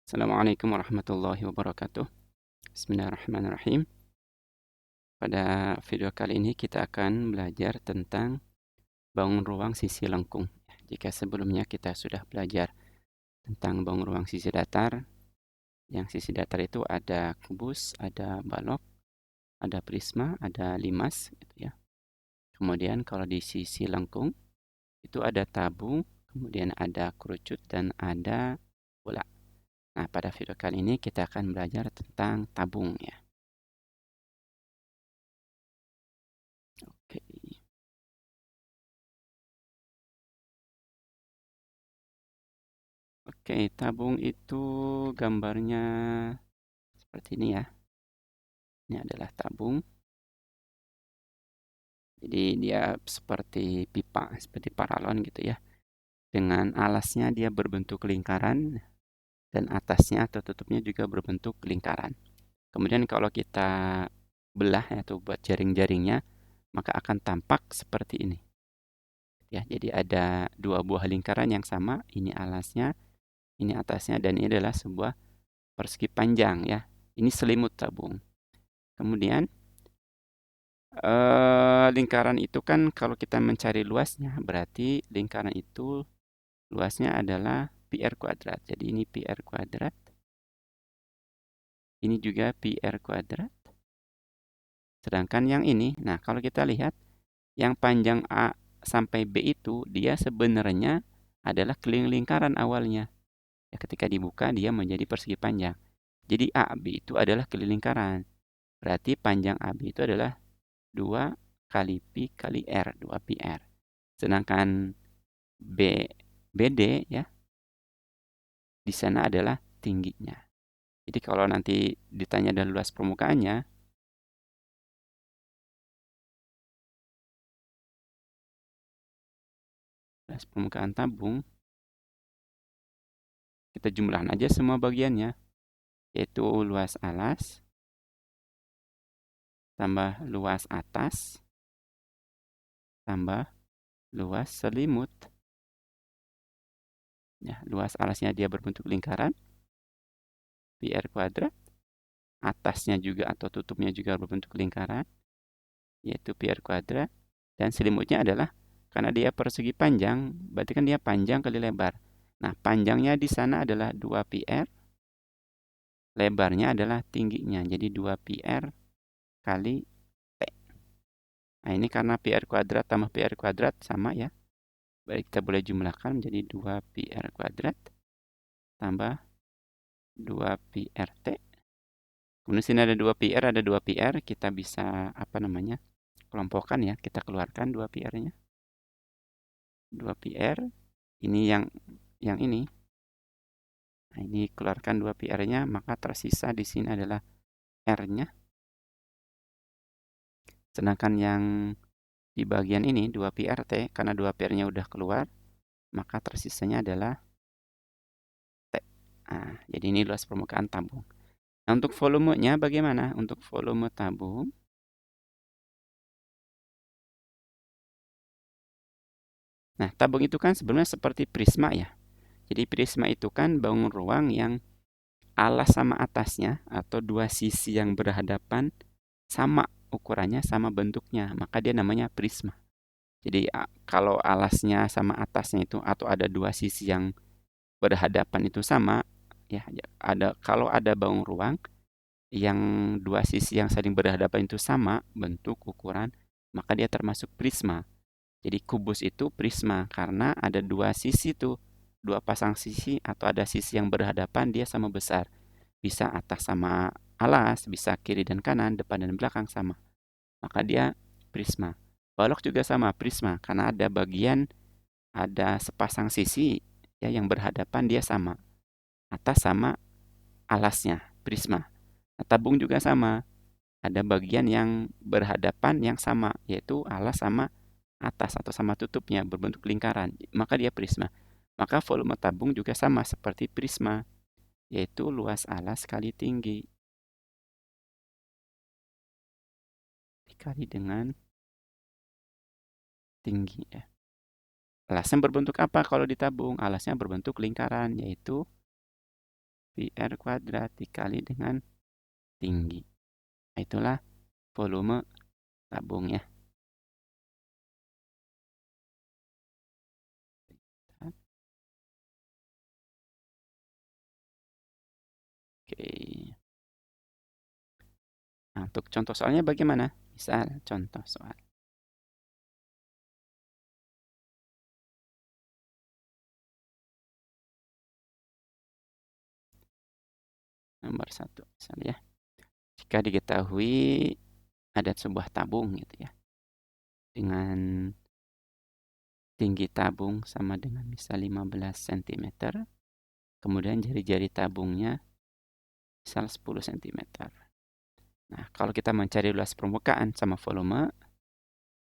Assalamualaikum warahmatullahi wabarakatuh. Bismillahirrahmanirrahim. Pada video kali ini kita akan belajar tentang bangun ruang sisi lengkung. Jika sebelumnya kita sudah belajar tentang bangun ruang sisi datar, yang sisi datar itu ada kubus, ada balok, ada prisma, ada limas, gitu ya. Kemudian kalau di sisi lengkung itu ada tabung, kemudian ada kerucut dan ada bola. Nah, pada video kali ini kita akan belajar tentang tabung ya. Oke. Oke, tabung itu gambarnya seperti ini ya. Ini adalah tabung. Jadi dia seperti pipa, seperti paralon gitu ya. Dengan alasnya dia berbentuk lingkaran dan atasnya atau tutupnya juga berbentuk lingkaran. Kemudian kalau kita belah atau buat jaring-jaringnya, maka akan tampak seperti ini. Ya, jadi ada dua buah lingkaran yang sama, ini alasnya, ini atasnya, dan ini adalah sebuah persegi panjang ya. Ini selimut tabung. Kemudian lingkaran itu kan kalau kita mencari luasnya, berarti lingkaran itu luasnya adalah pi r kuadrat. Jadi ini pi r kuadrat. Ini juga pi r kuadrat. Sedangkan yang ini, nah kalau kita lihat yang panjang A sampai B itu dia sebenarnya adalah keliling lingkaran awalnya. Ya, ketika dibuka dia menjadi persegi panjang. Jadi AB itu adalah keliling lingkaran. Berarti panjang AB itu adalah 2 kali pi kali R, 2 pi R. Sedangkan BD ya, di sana adalah tingginya. Jadi kalau nanti ditanya dari luas permukaannya, luas permukaan tabung, kita jumlahan aja semua bagiannya, yaitu luas alas, tambah luas atas, tambah luas selimut. Ya, luas alasnya dia berbentuk lingkaran, pi r kuadrat. Atasnya juga atau tutupnya juga berbentuk lingkaran, yaitu pi r kuadrat. Dan selimutnya adalah karena dia persegi panjang, berarti kan dia panjang kali lebar. Nah, panjangnya di sana adalah 2 pi r, lebarnya adalah tingginya. Jadi 2 pi r kali T. Nah, ini karena pi r kuadrat tambah pi r kuadrat sama ya. Baik, kita boleh jumlahkan menjadi 2 pi r kuadrat tambah 2 pi r T. Kemudian sini ada 2 pi r, ada 2 pi r, kita bisa apa namanya? Kelompokkan ya, kita keluarkan 2 pi r-nya. 2 pi r, ini yang ini. Nah, ini keluarkan 2 pi r-nya, maka tersisa di sini adalah r-nya. Sedangkan yang di bagian ini 2 pi r T, karena 2 pi r-nya udah keluar, maka tersisanya adalah T. Nah, jadi ini luas permukaan tabung. Nah, untuk volumenya bagaimana? Untuk volume tabung, nah tabung itu kan sebenarnya seperti prisma ya. Jadi prisma itu kan bangun ruang yang alas sama atasnya atau dua sisi yang berhadapan sama ukurannya, sama bentuknya, maka dia namanya prisma. Jadi kalau alasnya sama atasnya itu atau ada dua sisi yang berhadapan itu sama, ya ada kalau ada bangun ruang yang dua sisi yang saling berhadapan itu sama bentuk ukuran, maka dia termasuk prisma. Jadi kubus itu prisma karena ada dua sisi tuh, dua pasang sisi atau ada sisi yang berhadapan dia sama besar. Bisa atas sama alas, bisa kiri dan kanan, depan dan belakang sama. Maka dia prisma. Balok juga sama prisma karena ada bagian ada sepasang sisi ya yang berhadapan dia sama. Atas sama alasnya, prisma. Nah, tabung juga sama. Ada bagian yang berhadapan yang sama, yaitu alas sama atas atau sama tutupnya berbentuk lingkaran. Maka dia prisma. Maka volume tabung juga sama seperti prisma, yaitu luas alas kali tinggi dikali dengan tinggi ya. Alasnya berbentuk apa kalau ditabung? Alasnya berbentuk lingkaran, yaitu pi R kuadrat dikali dengan tinggi. Itulah volume tabung ya. Oke. Nah, untuk contoh soalnya bagaimana? Misal contoh soal. Nomor 1 misalnya. Jika diketahui ada sebuah tabung gitu ya. Dengan tinggi tabung sama dengan misal 15 cm. Kemudian jari-jari tabungnya misal 10 cm. Nah, kalau kita mencari luas permukaan sama volume,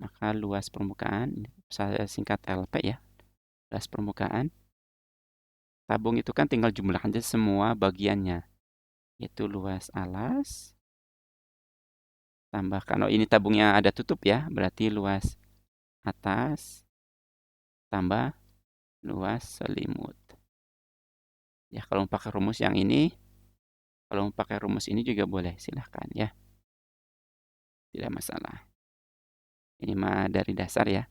maka luas permukaan, saya singkat LP ya, luas permukaan, tabung itu kan tinggal jumlah aja semua bagiannya, yaitu luas alas, tambah, kalau ini tabungnya ada tutup ya, berarti luas atas, tambah luas selimut. Ya, kalau pakai rumus yang ini, kalau mau pakai rumus ini juga boleh, silahkan ya. Tidak masalah. Ini mah dari dasar ya.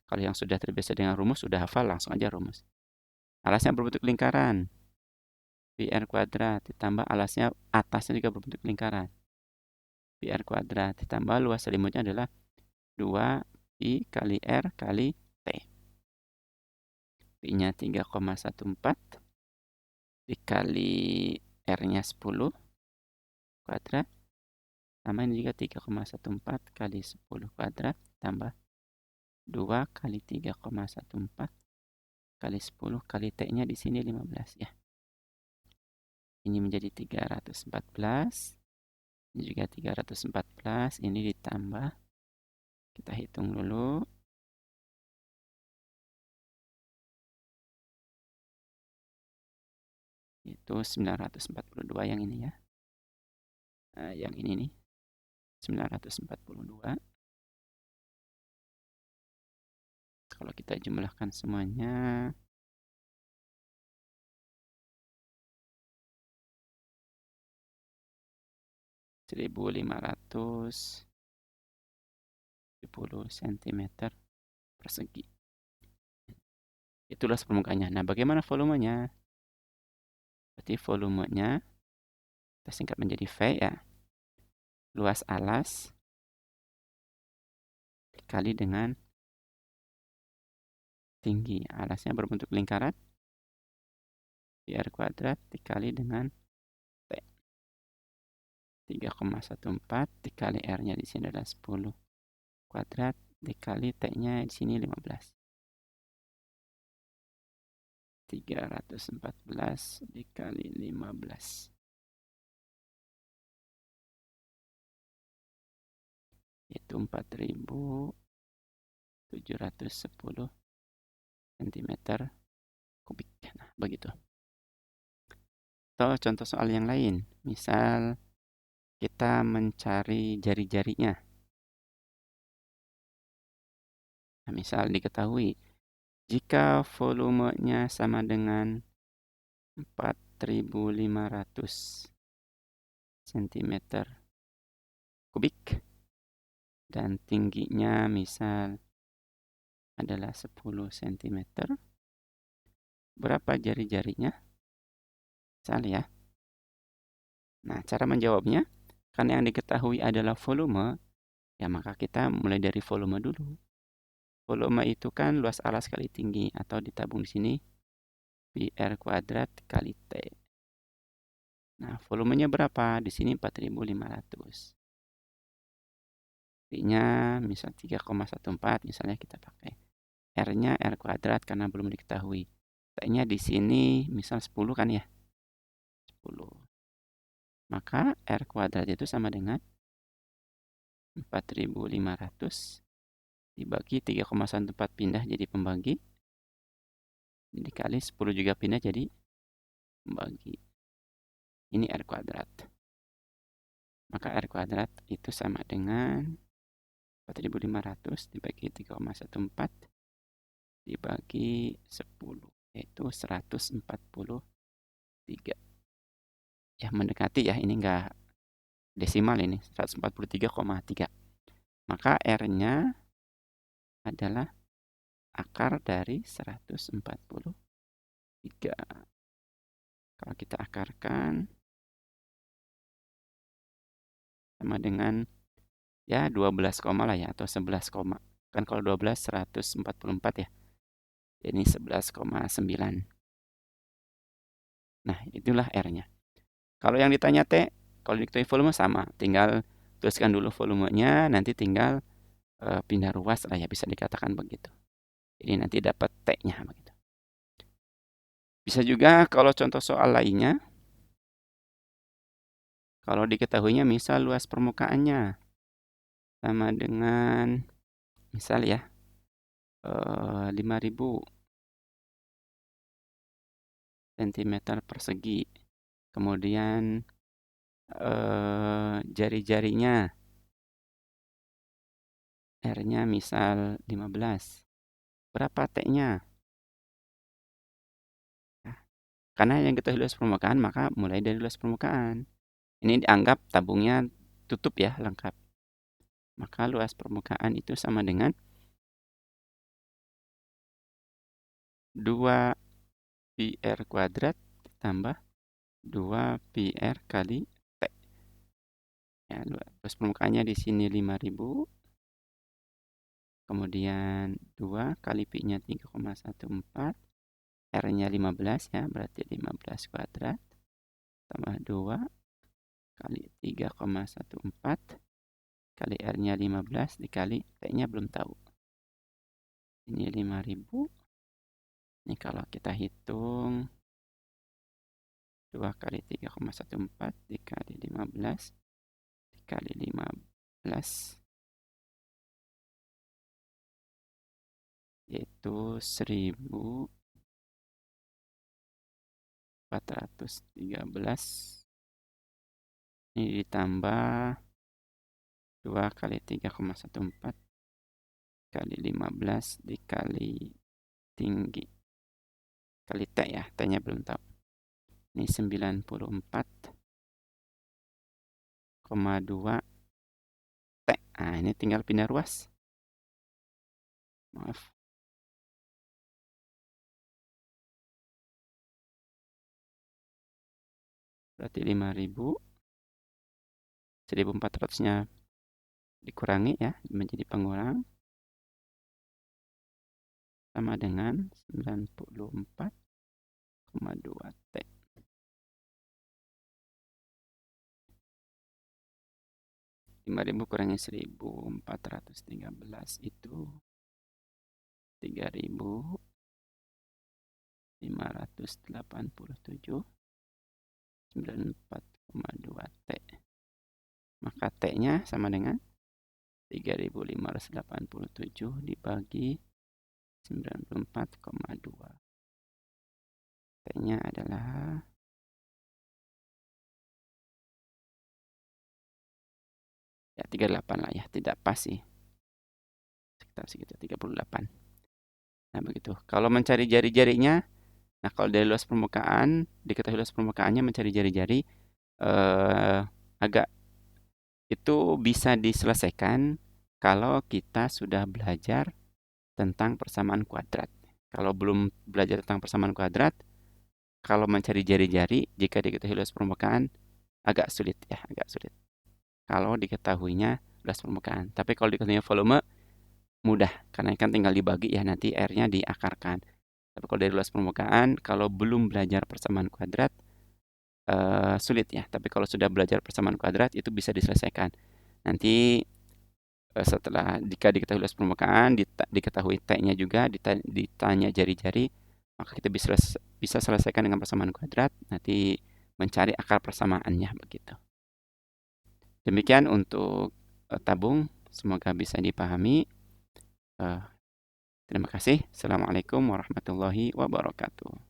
Kalau yang sudah terbiasa dengan rumus, sudah hafal, langsung aja rumus. Alasnya berbentuk lingkaran. Pi R kuadrat ditambah alasnya, atasnya juga berbentuk lingkaran. Pi R kuadrat ditambah luas selimutnya adalah 2 Pi kali R kali T. Pi-nya 3,14 dikali R-nya 10 kuadrat. Tambah ini juga 3,14 kali 10 kuadrat tambah 2 kali 3,14 kali 10 kali T-nya di sini 15 ya. Ini menjadi 314. Ini juga 314. Ini ditambah. Kita hitung dulu. Itu 942 yang ini ya. Nah, yang ini nih. 942. Kalau kita jumlahkan semuanya, 1570 cm persegi. Itulah permukaannya. Nah, bagaimana volumenya? Berarti volumenya kita singkat menjadi V ya. Luas alas dikali dengan tinggi. Alasnya berbentuk lingkaran. Pi R kuadrat dikali dengan T. 3,14 dikali R-nya di sini adalah 10 kuadrat dikali T-nya di sini 15. 314 dikali 15. Itu 4.710 cm kubik. Nah, begitu. Atau contoh soal yang lain. Misal kita mencari jari-jarinya. Nah, misal diketahui jika volumenya sama dengan 4.500 cm kubik dan tingginya misal adalah 10 cm, berapa jari-jarinya? Misal ya. Nah, cara menjawabnya, karena yang diketahui adalah volume, ya maka kita mulai dari volume dulu. Volume itu kan luas alas kali tinggi, atau ditabung di sini Pi R kuadrat kali T. Nah, volumenya berapa? Di sini 4.500. Pi-nya misal 3,14, misalnya kita pakai. R-nya R kuadrat karena belum diketahui. T-nya di sini misal 10 kan ya? 10. Maka R kuadrat itu sama dengan 4.500 dibagi 3,14 pindah jadi pembagi. Dikali 10 juga pindah jadi pembagi. Ini R kuadrat. Maka R kuadrat itu sama dengan 4.500 dibagi 3,14 dibagi 10, yaitu 143. Ya, mendekati ya, ini enggak desimal ini, 143,3. Maka R-nya adalah akar dari 143. Kalau kita akarkan sama dengan ya 12 koma lah ya, atau 11 koma. Kan kalau 12 144 ya. Ini 11,9. Nah, itulah R-nya. Kalau yang ditanya T, kalau diketahui volume sama, tinggal tuliskan dulu volumenya, nanti tinggal pindah ruas lah ya, bisa dikatakan begitu. Jadi nanti dapat T-nya begitu. Bisa juga kalau contoh soal lainnya, kalau diketahuinya misal luas permukaannya sama dengan misal ya 5000 cm persegi. Kemudian jari-jarinya R-nya misal 15. Berapa T-nya? Karena yang kita luas permukaan, maka mulai dari luas permukaan. Ini dianggap tabungnya tutup ya, lengkap. Maka luas permukaan itu sama dengan 2 pi R kuadrat tambah 2 pi R kali T. Ya, luas permukaannya di sini 5000. Kemudian 2 kali pi-nya 3,14. R-nya 15 ya, berarti 15 kuadrat. Tambah 2 kali 3,14 kali R-nya 15 dikali T-nya belum tahu. Ini 5000. Ini kalau kita hitung 2 kali 3,14 dikali 15 dikali 15 yaitu 1413. Ini ditambah 2 kali 3,14 kali 15 dikali tinggi kali T ya, T-nya belum tahu. Ini 94,2 T. Nah, ini tinggal pindah ruas. Maaf. Berarti 5000. 1400-nya dikurangi ya, menjadi pengurang. Sama dengan 94,2 T. Lima ribu kurangi 1413 itu 3587 94,2 T. Maka T-nya sama dengan 3587 dibagi 94,2. T-nya adalah ya 38 lah ya, tidak pas sih. Sekitar segitu 38. Nah, begitu. Kalau mencari jari-jarinya, nah kalau dari luas permukaan, diketahui luas permukaannya mencari jari-jari agak itu bisa diselesaikan kalau kita sudah belajar tentang persamaan kuadrat. Kalau belum belajar tentang persamaan kuadrat, kalau mencari jari-jari jika diketahui luas permukaan agak sulit ya, agak sulit. Kalau diketahuinya luas permukaan. Tapi kalau diketahui volume mudah karena kan tinggal dibagi ya, nanti R-nya diakarkan. Tapi kalau dari luas permukaan, kalau belum belajar persamaan kuadrat sulit ya. Tapi kalau sudah belajar persamaan kuadrat itu bisa diselesaikan. Nanti setelah jika diketahui luas permukaan, diketahui T-nya juga, ditanya jari-jari, maka kita bisa selesaikan dengan persamaan kuadrat, nanti mencari akar persamaannya begitu. Demikian untuk tabung, semoga bisa dipahami. Terima kasih. Assalamualaikum warahmatullahi wabarakatuh.